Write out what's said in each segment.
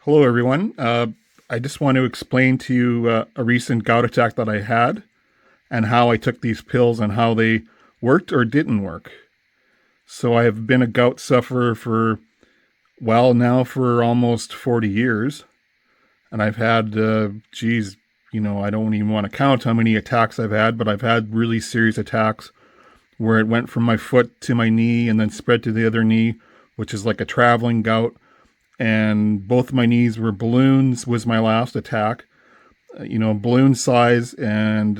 Hello, everyone. I just want to explain to you a recent gout attack that I had and how I took these pills and how they worked or didn't work. So I have been a gout sufferer now for almost 40 years. And I've had, I don't even want to count how many attacks I've had, but I've had really serious attacks where it went from my foot to my knee and then spread to the other knee, which is like a traveling gout. And both my knees were balloons was my last attack, balloon size. And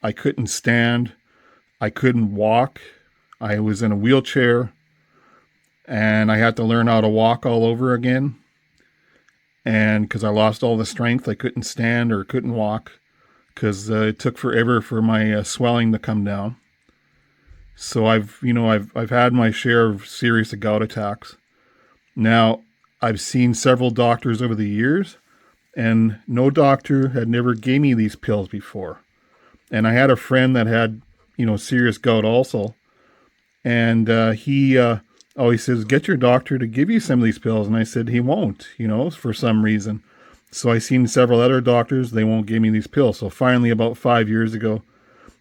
I couldn't stand. I couldn't walk. I was in a wheelchair and I had to learn how to walk all over again. And because I lost all the strength, I couldn't stand or couldn't walk because it took forever for my swelling to come down. So I've had my share of serious gout attacks. Now, I've seen several doctors over the years, and no doctor had never gave me these pills before. And I had a friend that had, serious gout also. And he always says, get your doctor to give you some of these pills. And I said, he won't, for some reason. So I seen several other doctors. They won't give me these pills. So finally, about 5 years ago,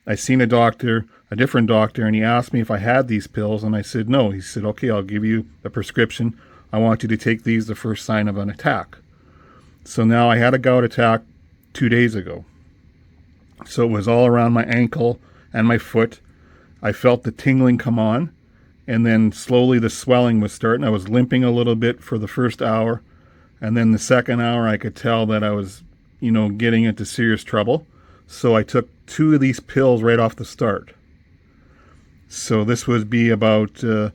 I seen a different doctor, and he asked me if I had these pills. And I said, no. He said, okay, I'll give you a prescription. I want you to take these the first sign of an attack. So now I had a gout attack 2 days ago. So it was all around my ankle and my foot. I felt the tingling come on, and then slowly the swelling was starting. I was limping a little bit for the first hour, and then the second hour I could tell that I was, getting into serious trouble. So I took 2 of these pills right off the start. So this would be about 2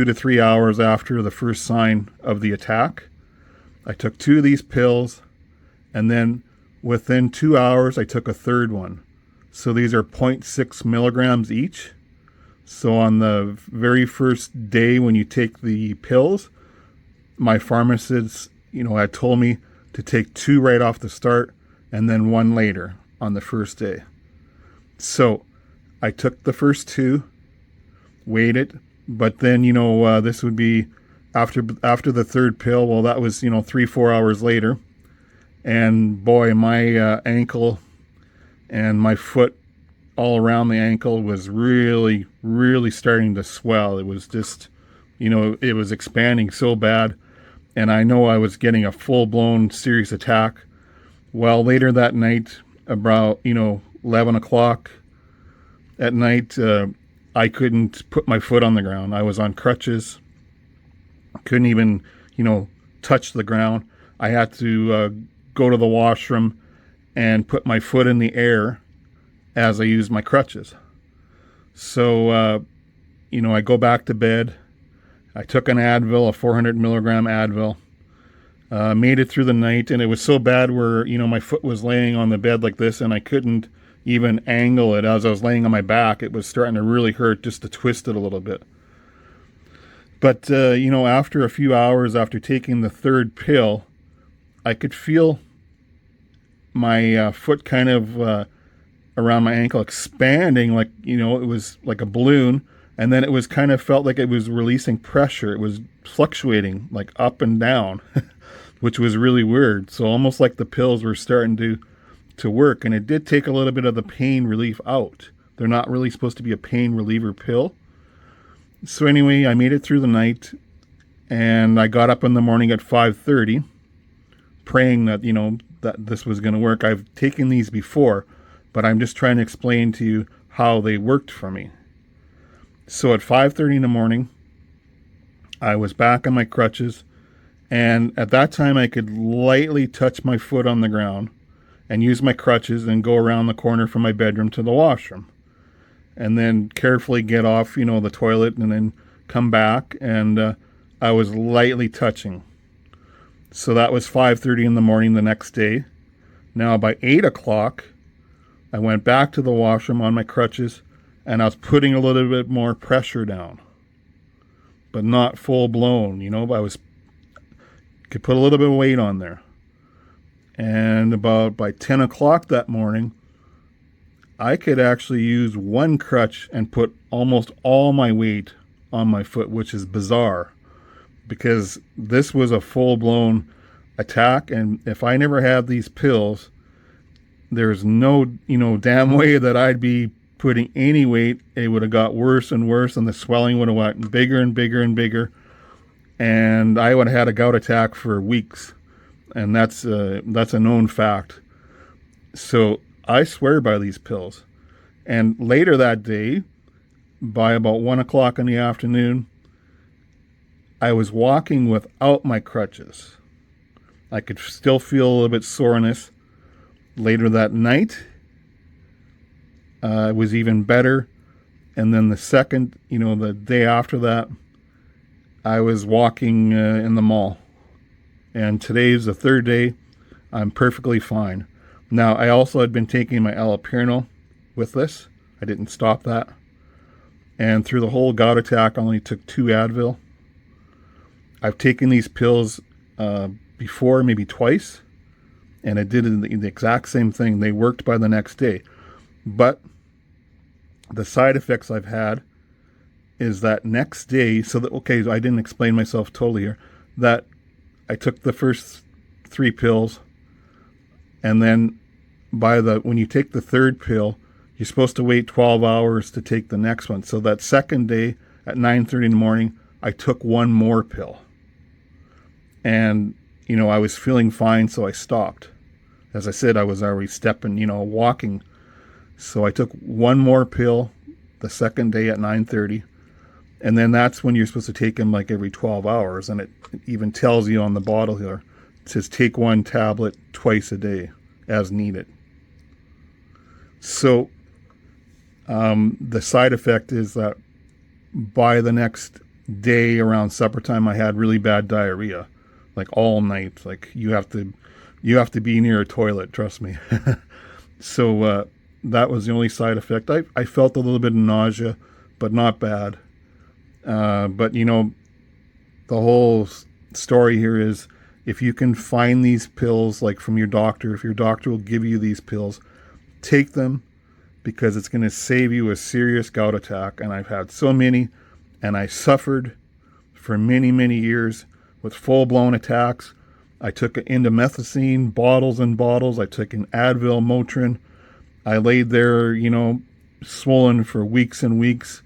to 3 hours after the first sign of the attack. I took 2 of these pills, and then within 2 hours, I took a third one. So these are 0.6 milligrams each. So on the very first day when you take the pills, my pharmacist, had told me to take 2 right off the start and then 1 later on the first day. So I took the first 2, waited. But then, this would be after the third pill. Well, that was, 3-4 hours later. And boy, my ankle and my foot all around the ankle was really, really starting to swell. It was just, it was expanding so bad. And I know I was getting a full-blown serious attack. Well, later that night, about, 11 o'clock at night, I couldn't put my foot on the ground. I was on crutches. Couldn't even, touch the ground. I had to go to the washroom and put my foot in the air as I used my crutches. So, I go back to bed. I took an Advil, a 400 milligram Advil. Made it through the night, and it was so bad where, my foot was laying on the bed like this, and I couldn't even angle it as I was laying on my back. It was starting to really hurt just to twist it a little bit. But, after a few hours after taking the third pill, I could feel my foot kind of around my ankle expanding like, it was like a balloon. And then it was kind of felt like it was releasing pressure. It was fluctuating like up and down, which was really weird. So almost like the pills were starting to work, and it did take a little bit of the pain relief out. They're not really supposed to be a pain reliever pill. So anyway, I made it through the night, and I got up in the morning at 5:30, praying that, that this was going to work. I've taken these before, but I'm just trying to explain to you how they worked for me. So at 5:30 in the morning, I was back on my crutches, and at that time I could lightly touch my foot on the ground and use my crutches and go around the corner from my bedroom to the washroom. And then carefully get off, the toilet, and then come back. And I was lightly touching. So that was 5:30 in the morning the next day. Now by 8 o'clock, I went back to the washroom on my crutches, and I was putting a little bit more pressure down. But not full blown, but could put a little bit of weight on there. And by 10 o'clock that morning, I could actually use 1 crutch and put almost all my weight on my foot, which is bizarre because this was a full-blown, attack. And if I never had these pills, there's no, damn way that I'd be putting any weight. It would have got worse and worse, and the swelling would have went bigger and bigger and bigger. And I would have had a gout attack for weeks. And that's a known fact. So I swear by these pills. And later that day, by about 1 o'clock in the afternoon, I was walking without my crutches. I could still feel a little bit soreness. Later that night, it was even better. And then the second, the day after that, I was walking in the mall. And today's the third day. I'm perfectly fine. Now, I also had been taking my allopurinol with this. I didn't stop that. And through the whole gout attack, I only took 2 Advil. I've taken these pills before, maybe twice, and I did the exact same thing. They worked by the next day. But the side effects I've had is that next day, so I didn't explain myself totally here, that I took the first 3 pills, and then when you take the third pill, you're supposed to wait 12 hours to take the next one. So that second day at 9:30 in the morning, I took 1 more pill. And, I was feeling fine, so I stopped. As I said, I was already walking. So I took 1 more pill the second day at 9:30. And then that's when you're supposed to take them like every 12 hours. And it even tells you on the bottle here, it says take 1 tablet twice a day as needed. So the side effect is that by the next day around supper time, I had really bad diarrhea, like all night. Like you have to be near a toilet, trust me. So that was the only side effect. I felt a little bit of nausea, but not bad. But the whole story here is, if you can find these pills, like from your doctor, if your doctor will give you these pills, take them, because it's going to save you a serious gout attack. And I've had so many, and I suffered for many, many years with full-blown attacks. I took indomethacin, bottles and bottles. I took an Advil, Motrin. I laid there, swollen for weeks and weeks.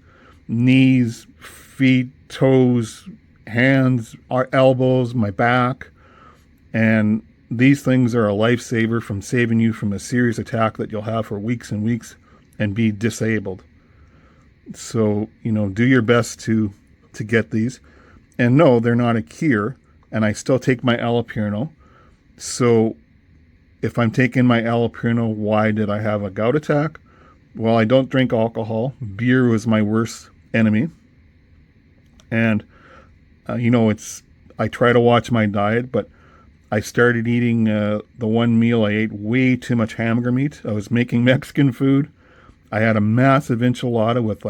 Knees, feet, toes, hands, elbows, my back. And these things are a lifesaver from saving you from a serious attack that you'll have for weeks and weeks and be disabled. So, do your best to get these. And no, they're not a cure. And I still take my allopurinol. So if I'm taking my allopurinol, why did I have a gout attack? Well, I don't drink alcohol. Beer was my worst enemy. And, I try to watch my diet, but I started eating the one meal. I ate way too much hamburger meat. I was making Mexican food. I had a massive enchilada with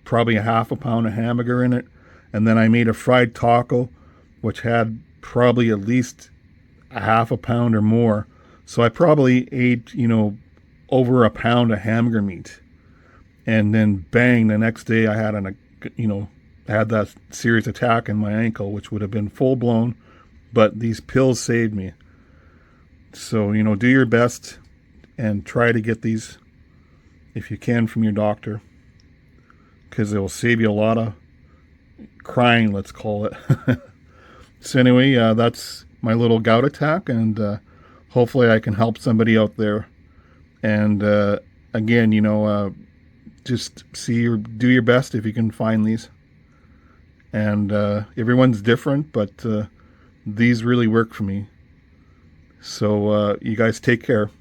probably a half a pound of hamburger in it. And then I made a fried taco, which had probably at least a half a pound or more. So I probably ate, over a pound of hamburger meat. And then bang, the next day I had had that serious attack in my ankle, which would have been full blown, but these pills saved me. So, do your best and try to get these if you can from your doctor, because it will save you a lot of crying, let's call it. So anyway, that's my little gout attack, and hopefully I can help somebody out there. And again, just do your best if you can find these. And everyone's different, but these really work for me. So you guys take care.